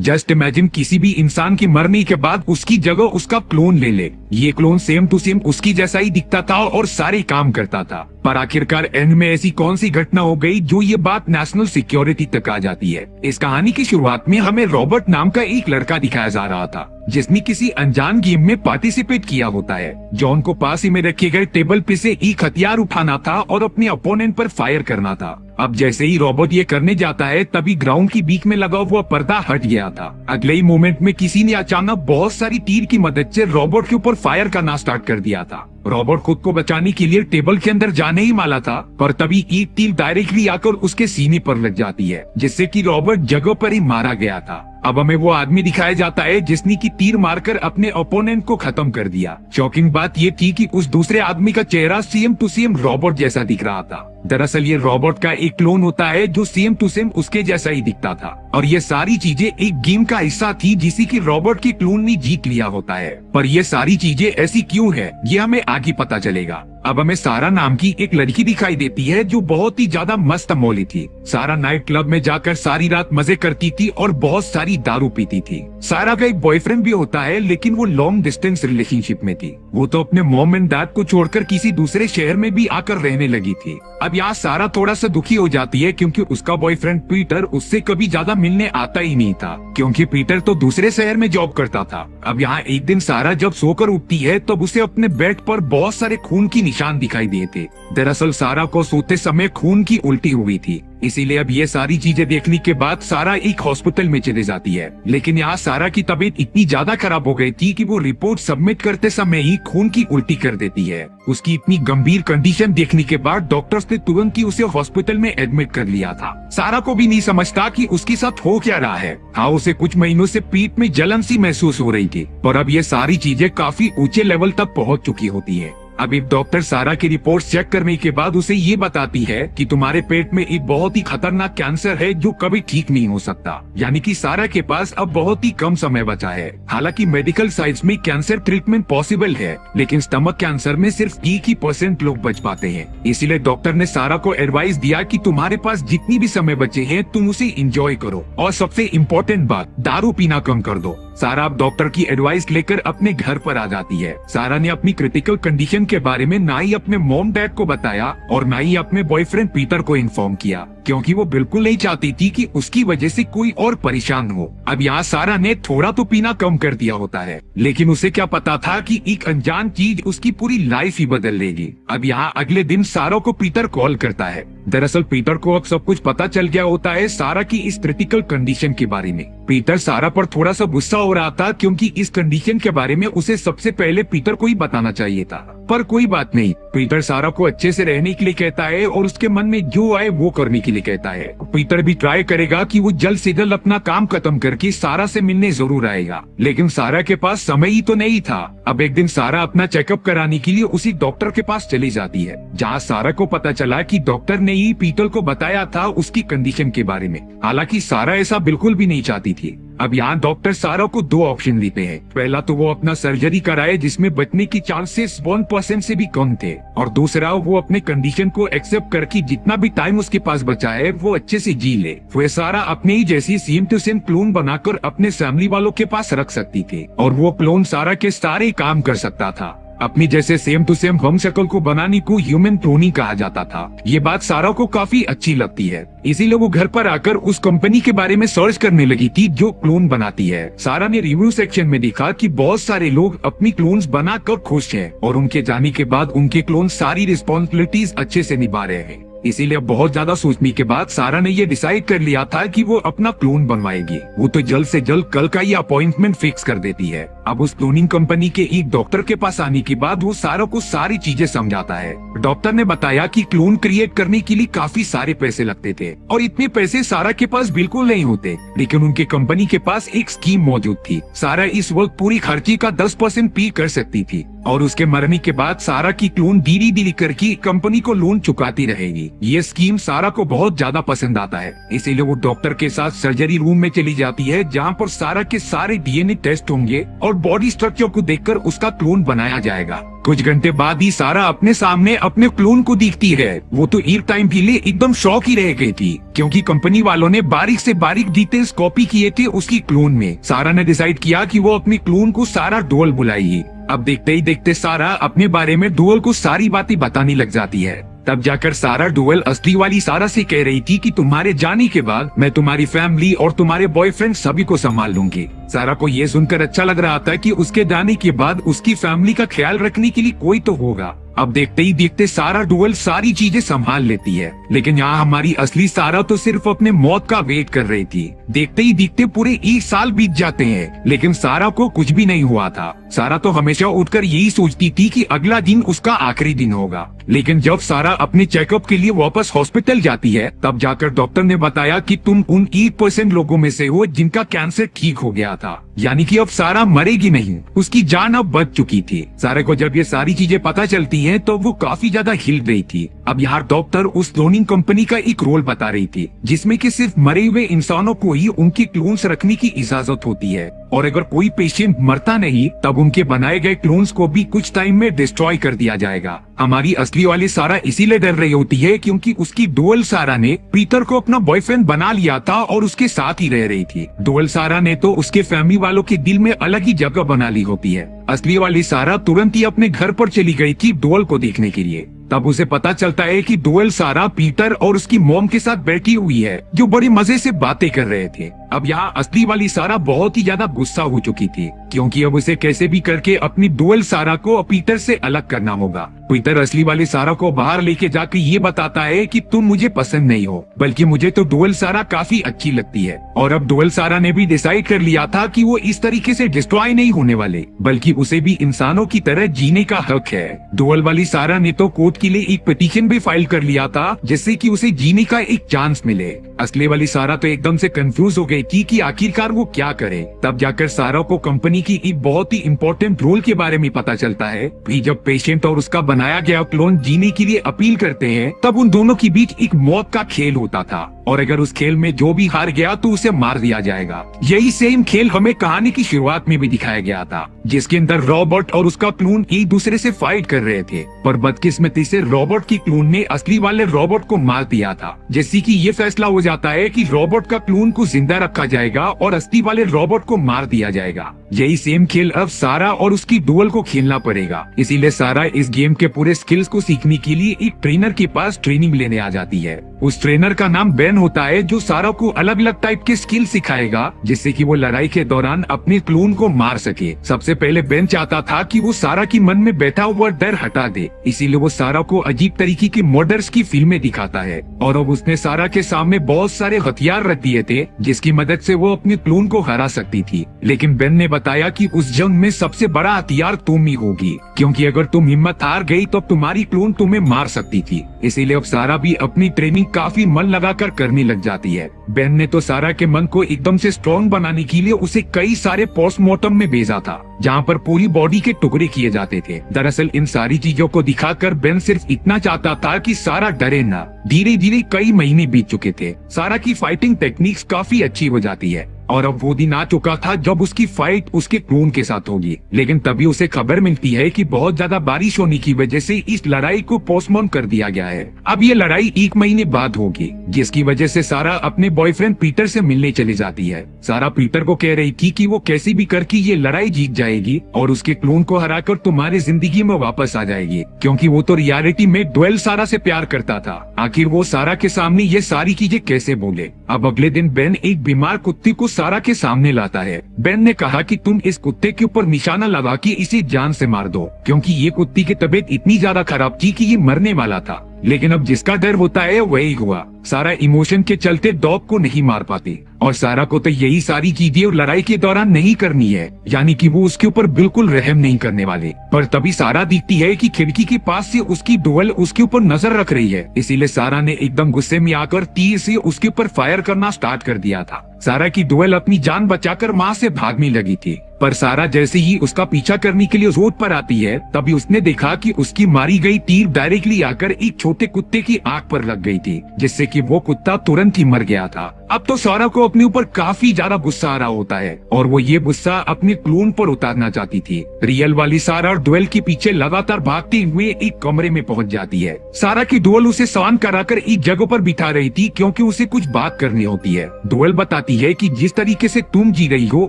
Just imagine किसी भी इंसान के मरने के बाद उसकी जगह उसका क्लोन ले ले। ये क्लोन सेम टू सेम उसकी जैसा ही दिखता था और सारे काम करता था। पर आखिरकार एंड में ऐसी कौन सी घटना हो गई जो ये बात नेशनल सिक्योरिटी तक आ जाती है। इस कहानी की शुरुआत में हमें रॉबर्ट नाम का एक लड़का दिखाया जा रहा था जिसने किसी अनजान गेम में पार्टिसिपेट किया होता है। जॉन को पास ही में रखे गए टेबल पे से एक हथियार उठाना था और अपने अपोनेंट पर फायर करना था। अब जैसे ही रॉबर्ट ये करने जाता है तभी ग्राउंड की बीच में लगा हुआ पर्दा हट गया था। अगले ही मोमेंट में किसी ने अचानक बहुत सारी तीर की मदद से रॉबर्ट के ऊपर फायर करना स्टार्ट कर दिया था। रॉबर्ट खुद को बचाने के लिए टेबल के अंदर जाने ही वाला था, पर तभी एक तीर डायरेक्टली आकर उसके सीने पर लग जाती है जिससे कि रॉबर्ट जगह पर ही मारा गया था। अब हमें वो आदमी दिखाया जाता है जिसने की तीर मारकर अपने ओपोनेंट को खत्म कर दिया। शॉकिंग बात ये थी कि उस दूसरे आदमी का चेहरा सेम टू सेम रॉबर्ट जैसा दिख रहा था। दरअसल ये रॉबर्ट का एक क्लोन होता है जो सेम टू सेम उसके जैसा ही दिखता था और ये सारी चीजें एक गेम का हिस्सा थी जिसे कि रॉबर्ट के क्लोन ने जीत लिया होता है। पर ये सारी चीजें ऐसी क्यों है ये हमें आगे पता चलेगा। अब हमें सारा नाम की एक लड़की दिखाई देती है जो बहुत ही ज्यादा मस्त मौली थी। सारा नाइट क्लब में जाकर सारी रात मजे करती थी और बहुत सारी दारू पीती थी। सारा का एक बॉयफ्रेंड भी होता है लेकिन वो लॉन्ग डिस्टेंस रिलेशनशिप में थी। वो तो अपने मॉम एंड डैड को छोड़कर किसी दूसरे शहर में भी आकर रहने लगी थी। अब यहाँ सारा थोड़ा सा दुखी हो जाती है क्योंकि उसका बॉयफ्रेंड पीटर उससे कभी ज्यादा मिलने आता ही नहीं था क्योंकि पीटर तो दूसरे शहर में जॉब करता था। अब यहाँ एक दिन सारा जब सोकर उठती है तब उसे अपने बेड पर बहुत सारे खून की निशान दिखाई दिए थे। दरअसल सारा को सोते समय खून की उल्टी हुई थी, इसीलिए अब ये सारी चीजें देखने के बाद सारा एक हॉस्पिटल में चले जाती है। लेकिन यहाँ सारा की तबीयत इतनी ज्यादा खराब हो गई थी कि वो रिपोर्ट सबमिट करते समय ही खून की उल्टी कर देती है। उसकी इतनी गंभीर कंडीशन देखने के बाद डॉक्टर्स ने तुरंत ही उसे हॉस्पिटल में एडमिट कर लिया था। सारा को भी नहीं समझता कि उसके साथ हो क्या रहा है। हाँ, उसे कुछ महीनों से पीठ में जलन सी महसूस हो रही थी, पर अब ये सारी चीजें काफी ऊंचे लेवल तक पहुँच चुकी होती है। अब एक डॉक्टर सारा की रिपोर्ट चेक करने के बाद उसे ये बताती है कि तुम्हारे पेट में एक बहुत ही खतरनाक कैंसर है जो कभी ठीक नहीं हो सकता। यानी कि सारा के पास अब बहुत ही कम समय बचा है। हालांकि मेडिकल साइंस में कैंसर ट्रीटमेंट पॉसिबल है लेकिन स्टमक कैंसर में सिर्फ 1% लोग बच पाते हैं। इसीलिए डॉक्टर ने सारा को एडवाइस दिया कि तुम्हारे पास जितनी भी समय बचे हैं तुम उसे एंजॉय करो और सबसे इम्पोर्टेंट बात, दारू पीना कम कर दो। सारा अब डॉक्टर की एडवाइस लेकर अपने घर पर आ जाती है। सारा ने अपनी क्रिटिकल कंडीशन के बारे में ना ही अपने मॉम डैड को बताया और ना ही अपने बॉयफ्रेंड पीटर को इन्फॉर्म किया क्योंकि वो बिल्कुल नहीं चाहती थी कि उसकी वजह से कोई और परेशान हो। अब यहाँ सारा ने थोड़ा तो पीना कम कर दिया होता है लेकिन उसे क्या पता था कि एक अनजान चीज उसकी पूरी लाइफ ही बदल देगी। अब यहाँ अगले दिन सारा को पीटर कॉल करता है। दरअसल पीटर को अब सब कुछ पता चल गया होता है सारा की इस क्रिटिकल कंडीशन के बारे में। पीटर सारा पर थोड़ा सा गुस्सा हो रहा था क्योंकि इस कंडीशन के बारे में उसे सबसे पहले पीटर को ही बताना चाहिए था। पर कोई बात नहीं, पीटर सारा को अच्छे से रहने के लिए कहता है और उसके मन में जो आए वो करने के लिए कहता है। पीटर भी ट्राई करेगा कि वो जल्द से जल्द अपना काम खत्म करके सारा से मिलने जरूर आएगा, लेकिन सारा के पास समय ही तो नहीं था। अब एक दिन सारा अपना चेकअप कराने के लिए उसी डॉक्टर के पास चली जाती है जहाँ सारा को पता चला कि डॉक्टर ने ही पीटर को बताया था उसकी कंडीशन के बारे में। हालांकि सारा ऐसा बिल्कुल भी नहीं चाहती थी। अब यहाँ डॉक्टर सारा को 2 ऑप्शन देते हैं। पहला तो वो अपना सर्जरी कराए जिसमें बचने की चांसेस 1% से भी कम थे और दूसरा वो अपने कंडीशन को एक्सेप्ट करके जितना भी टाइम उसके पास बचा है वो अच्छे से जी ले। वो सारा अपने ही जैसी सेम टू सेम क्लोन बनाकर अपने फैमिली वालों के पास रख सकती थी और वो क्लोन सारा के सारे काम कर सकता था। अपनी जैसे सेम टू सेम हम शक्ल को बनाने को ह्यूमन क्लोनिंग कहा जाता था। ये बात सारा को काफी अच्छी लगती है, इसीलिए वो घर पर आकर उस कंपनी के बारे में सर्च करने लगी थी जो क्लोन बनाती है। सारा ने रिव्यू सेक्शन में देखा कि बहुत सारे लोग अपनी क्लोन्स बनाकर खुश हैं और उनके जाने के बाद उनके क्लोन सारी रिस्पॉन्सिबिलिटीज अच्छे से निभा रहे हैं। इसीलिए बहुत ज्यादा सोचने के बाद सारा ने ये डिसाइड कर लिया था कि वो अपना क्लोन बनवाएगी। वो तो जल्द से जल्द कल का ही अपॉइंटमेंट फिक्स कर देती है। अब उस क्लोनिंग कंपनी के एक डॉक्टर के पास आने के बाद वो सारा को सारी चीजें समझाता है। डॉक्टर ने बताया कि क्लोन क्रिएट करने के लिए काफी सारे पैसे लगते थे और इतने पैसे सारा के पास बिल्कुल नहीं होते, लेकिन उनके कंपनी के पास एक स्कीम मौजूद थी। सारा इस वक्त पूरी खर्ची का 10% पे कर सकती थी और उसके मरने के बाद सारा की क्लोन धीरे धीरे करके कंपनी को लोन चुकाती रहेगी। ये स्कीम सारा को बहुत ज्यादा पसंद आता है, इसीलिए वो डॉक्टर के साथ सर्जरी रूम में चली जाती है जहाँ पर सारा के सारे DNA टेस्ट होंगे और बॉडी स्ट्रक्चर को देखकर उसका क्लोन बनाया जाएगा। कुछ घंटे बाद ही सारा अपने सामने अपने क्लोन को दिखती है। वो तो एक टाइम के लिए एकदम शॉक ही रह गई थी, क्योंकि कंपनी वालों ने बारीक से बारीक डिटेल्स कॉपी किए थे उसकी क्लोन में। सारा ने डिसाइड किया कि वो अपनी क्लोन को सारा डोल बुलाएगी। अब देखते ही देखते सारा अपने बारे में डोल को सारी बातें बताने लग जाती है। तब जाकर सारा डोल असली वाली सारा से कह रही थी कि तुम्हारे जाने के बाद मैं तुम्हारी फैमिली और तुम्हारे बॉयफ्रेंड सभी को संभाल लूंगी। सारा को ये सुनकर अच्छा लग रहा था कि उसके जाने के बाद उसकी फैमिली का ख्याल रखने के लिए कोई तो होगा। अब देखते ही देखते सारा डोल सारी चीजें संभाल लेती है, लेकिन यहाँ हमारी असली सारा तो सिर्फ अपने मौत का वेट कर रही थी। देखते ही देखते पूरे 1 साल बीत जाते हैं, लेकिन सारा को कुछ भी नहीं हुआ था। सारा तो हमेशा उठकर यही सोचती थी कि अगला दिन उसका आखिरी दिन होगा। लेकिन जब सारा अपने चेकअप के लिए वापस हॉस्पिटल जाती है, तब जाकर डॉक्टर ने बताया कि तुम उन 1% लोगों में से हो जिनका कैंसर ठीक हो गया था, यानी कि अब सारा मरेगी नहीं, उसकी जान अब बच चुकी थी। सारे को जब ये सारी चीजें पता चलती हैं, तो वो काफी ज्यादा हिल गई थी। अब यहाँ डॉक्टर उस क्लोनिंग कंपनी का एक रोल बता रही थी, जिसमें कि सिर्फ मरे हुए इंसानों को ही उनकी क्लोन्स रखने की इजाजत होती है, और अगर कोई पेशेंट मरता नहीं तब उनके बनाए गए क्लोन्स को भी कुछ टाइम में डिस्ट्रॉय कर दिया जाएगा। हमारी असली वाली सारा इसीलिए डर रही होती है क्योंकि उसकी डुअल सारा ने पीटर को अपना बॉयफ्रेंड बना लिया था और उसके साथ ही रह रही थी। डुअल सारा ने तो उसके फैमिली वालों के दिल में अलग ही जगह बना ली होती है। असली वाली सारा तुरंत ही अपने घर पर चली गई थी डुअल को देखने के लिए। तब उसे पता चलता है कि डुअल सारा पीटर और उसकी मॉम के साथ बैठी हुई है, जो बड़ी मजे से बातें कर रहे थे। अब यहाँ असली वाली सारा बहुत ही ज्यादा गुस्सा हो चुकी थी, क्योंकि अब उसे कैसे भी करके अपनी डुअल सारा को पीटर से अलग करना होगा। पीटर असली वाली सारा को बाहर लेके जाके ये बताता है कि तुम मुझे पसंद नहीं हो, बल्कि मुझे तो डुअल सारा काफी अच्छी लगती है। और अब डुअल सारा ने भी डिसाइड कर लिया था कि वो इस तरीके से डिस्ट्रॉय नहीं होने वाले, बल्कि उसे भी इंसानों की तरह जीने का हक है। डुअल वाली सारा ने तो कोर्ट के लिए एक पिटीशन भी फाइल कर लिया था, जिससे कि उसे जीने का एक चांस मिले। असली वाली सारा तो एकदम से कंफ्यूज हो गई थी कि आखिरकार वो क्या करे। तब जाकर सारा को कंपनी की एक बहुत ही इम्पोर्टेंट रोल के बारे में पता चलता है। भी जब पेशेंट और उसका बनाया गया क्लोन जीने के लिए अपील करते हैं, तब उन दोनों के बीच एक मौत का खेल होता था, और अगर उस खेल में जो भी हार गया तो उसे मार दिया जाएगा। यही सेम खेल हमें कहानी की शुरुआत में भी दिखाया गया था, जिसके अंदर रॉबर्ट और उसका क्लोन एक दूसरे से फाइट कर रहे थे, पर बदकिस्मती से रॉबर्ट की क्लोन ने असली वाले रॉबर्ट को मार दिया था, जिससे कि ये फैसला हो जाता है कि रॉबर्ट का क्लोन को जिंदा रखा जाएगा और असली वाले रॉबर्ट को मार दिया जाएगा। यही सेम खेल अब सारा और उसकी डुअल को खेलना पड़ेगा। इसीलिए सारा इस गेम के पूरे स्किल्स को सीखने के लिए एक ट्रेनर के पास ट्रेनिंग लेने आ जाती है। उस ट्रेनर का नाम बेन होता है, जो सारा को अलग अलग टाइप के स्किल सिखाएगा, जिससे कि वो लड़ाई के दौरान अपने क्लोन को मार सके। सबसे पहले बेन चाहता था कि वो सारा की मन में बैठा हुआ डर हटा दे, इसीलिए वो सारा को अजीब तरीके की मर्डर्स की फिल्में दिखाता है, और अब उसने सारा के सामने बहुत सारे हथियार रख दिए थे, जिसकी मदद से वो अपने क्लोन को हरा सकती थी। लेकिन बेन ने बताया कि उस जंग में सबसे बड़ा हथियार तुम ही होगी, क्योंकि अगर तुम हिम्मत हार गई तो तुम्हारी क्लोन तुम्हें मार सकती थी। इसीलिए अब सारा भी अपनी ट्रेनिंग काफी मन लगाकर करने लग जाती है। बेन ने तो सारा के मन को एकदम से स्ट्रॉन्ग बनाने के लिए उसे कई सारे पोस्टमार्टम में भेजा था, जहाँ पर पूरी बॉडी के टुकड़े किए जाते थे। दरअसल इन सारी चीजों को दिखाकर बेन सिर्फ इतना चाहता था कि सारा डरे ना। धीरे धीरे कई महीने बीत चुके थे। सारा की फाइटिंग टेक्निक्स काफी अच्छी हो जाती है, और अब वो दिन आ चुका था जब उसकी फाइट उसके क्लोन के साथ होगी। लेकिन तभी उसे खबर मिलती है कि बहुत ज्यादा बारिश होने की वजह से इस लड़ाई को पोस्टपोन कर दिया गया है। अब ये लड़ाई 1 महीने बाद होगी, जिसकी वजह से सारा अपने बॉयफ्रेंड पीटर से मिलने चली जाती है। सारा पीटर को कह रही थी कि वो कैसे भी करके ये लड़ाई जीत जाएगी और उसके क्लोन को हराकर तुम्हारी जिंदगी में वापस आ जाएगी, क्योंकि वो तो रियलिटी में डुअल सारा से प्यार करता था। आखिर वो सारा के सामने ये सारी चीजें कैसे बोले। अब अगले दिन बेन एक बीमार कुत्ते को सारा के सामने लाता है। बेन ने कहा कि तुम इस कुत्ते के ऊपर निशाना लगा के इसे जान से मार दो, क्योंकि ये कुत्ते की तबीयत इतनी ज्यादा खराब थी कि ये मरने वाला था। लेकिन अब जिसका डर होता है वही हुआ। सारा इमोशन के चलते डॉग को नहीं मार पाती, और सारा को तो यही सारी चीजें और लड़ाई के दौरान नहीं करनी है, यानी कि वो उसके ऊपर बिल्कुल रहम नहीं करने वाले। पर तभी सारा दिखती है कि खिड़की के पास से उसकी डुअल उसके ऊपर नजर रख रही है। इसीलिए सारा ने एकदम गुस्से में आकर तीर से उसके ऊपर फायर करना स्टार्ट कर दिया था। सारा की डुअल अपनी जान बचाकर माँ से भागने लगी थी, पर सारा जैसे ही उसका पीछा करने के लिए रोड पर आती है, तभी उसने देखा कि उसकी मारी गई तीर डायरेक्टली आकर एक छोटे कुत्ते की आंख पर लग गई थी, जिससे कि वो कुत्ता तुरंत ही मर गया था। अब तो सारा को अपने ऊपर काफी ज्यादा गुस्सा आ रहा होता है और वो ये गुस्सा अपने क्लोन पर उतारना चाहती थी। रियल वाली सारा और डुएल के पीछे लगातार भागते हुए एक कमरे में पहुंच जाती है। सारा की डुएल उसे शांत कराकर एक जगह पर बिठा रही थी क्योंकि उसे कुछ बात करनी होती है। डुएल बताती है कि जिस तरीके से तुम जी रही हो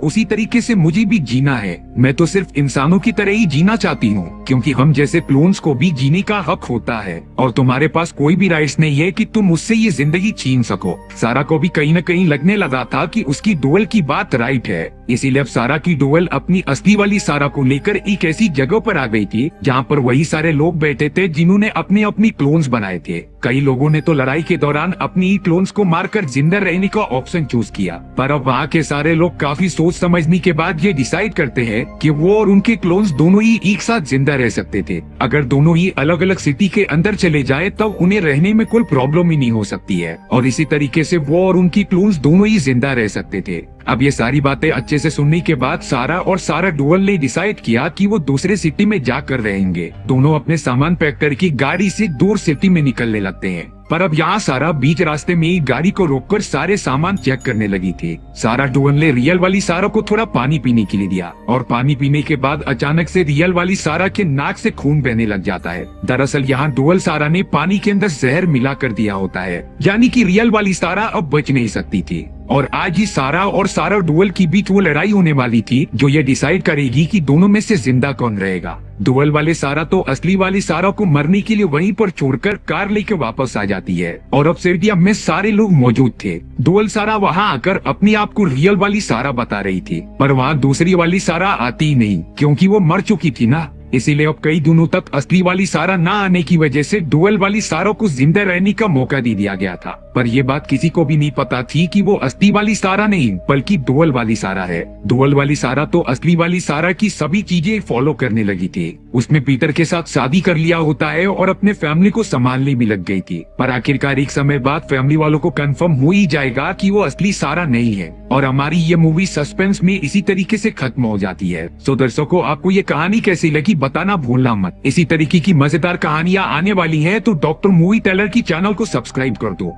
उसी तरीके से मुझे भी जीना है। मैं तो सिर्फ इंसानों की तरह ही जीना चाहती हूँ क्योंकि हम जैसे क्लोन्स को भी जीने का हक होता है और तुम्हारे पास कोई भी राइट्स नहीं है कि तुम मुझसे ये जिंदगी छीन सको। सारा को भी कहीं न कहीं लगने लगा था कि उसकी डुएल की बात राइट है, इसीलिए अब सारा की डुएल अपनी असली वाली सारा को लेकर एक ऐसी जगह पर आ गई थी जहाँ पर वही सारे लोग बैठे थे जिन्होंने अपने अपनी क्लोन्स बनाए थे। कई लोगों ने तो लड़ाई के दौरान अपनी क्लोन्स को मारकर जिंदा रहने का ऑप्शन चूज किया, पर अब वहाँ के सारे लोग काफी सोच समझने के बाद ये डिसाइड करते हैं कि वो और उनके क्लोन्स दोनों ही एक साथ जिंदा रह सकते थे। अगर दोनों ही अलग अलग सिटी के अंदर चले जाए तब उन्हें रहने में कोई प्रॉब्लम ही नहीं हो सकती है और इसी तरीके से वो और उनकी क्लोन्स दोनों ही जिंदा रह सकते थे। अब ये सारी बातें अच्छे से सुनने के बाद सारा और सारा डुएल ने डिसाइड किया कि वो दूसरे सिटी में जाकर रहेंगे। दोनों अपने सामान पैक करके गाड़ी से दूर सिटी में निकलने लगते हैं, पर अब यहाँ सारा बीच रास्ते में ही गाड़ी को रोककर सारे सामान चेक करने लगी थी। सारा डुएल ने रियल वाली सारा को थोड़ा पानी पीने के लिए दिया और पानी पीने के बाद अचानक से रियल वाली सारा के नाक से खून बहने लग जाता है। दरअसल यहाँ डुएल सारा ने पानी के अंदर जहर मिला कर दिया होता है, यानी कि रियल वाली सारा अब बच नहीं सकती थी। और आज ही सारा और सारा डुएल की बीच वो लड़ाई होने वाली थी जो ये डिसाइड करेगी कि दोनों में से जिंदा कौन रहेगा। डुएल वाले सारा तो असली वाली सारा को मरने के लिए वहीं पर छोड़कर कार लेके वापस आ जाती है और अब स्टेडियम में सारे लोग मौजूद थे। डुएल सारा वहाँ आकर अपने आप को रियल वाली सारा बता रही थी, पर वहाँ दूसरी वाली सारा आती ही नहीं क्योंकि वो मर चुकी थी ना। इसीलिए अब कई दिनों तक असली वाली सारा ना आने की वजह से डुएल वाली सारा को जिंदा रहने का मौका दे दिया गया था, पर यह बात किसी को भी नहीं पता थी कि वो असली वाली सारा नहीं बल्कि डुएल वाली सारा है। डुएल वाली सारा तो असली वाली सारा की सभी चीजें फॉलो करने लगी थी। उसने पीटर के साथ शादी कर लिया होता है और अपने फैमिली को संभालने भी लग गई थी, पर आखिरकार एक समय बाद फैमिली वालों को कंफर्म हो ही जाएगा कि वो असली सारा नहीं है और हमारी ये मूवी सस्पेंस में इसी तरीके से खत्म हो जाती है। तो दर्शकों, आपको ये कहानी कैसी लगी बताना भूलना मत। इसी तरीके की मजेदार कहानियां आने वाली हैं तो डॉक्टर मूवी टेलर की चैनल को सब्सक्राइब कर दो।